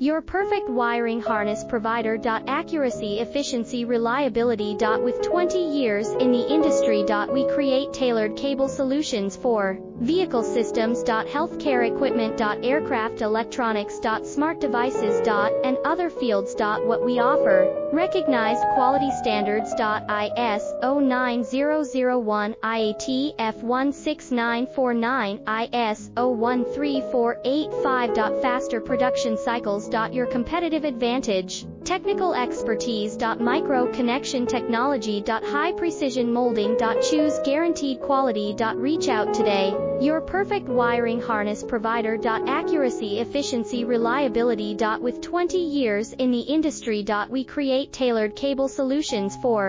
Your perfect wiring harness provider. Accuracy, efficiency, reliability. With 20 years in the industry. We create tailored cable solutions for vehicle systems. Healthcare equipment. Aircraft electronics. Smart devices. And other fields. What we offer: recognized quality standards. IS-09001, IATF 16949, IS-013485. Faster production cycles. Your competitive advantage: technical expertise. Micro connection technology. High precision molding. Choose guaranteed quality. Reach out today. Your perfect wiring harness provider. Accuracy, efficiency, reliability. With 20 years in the industry. We create tailored cable solutions for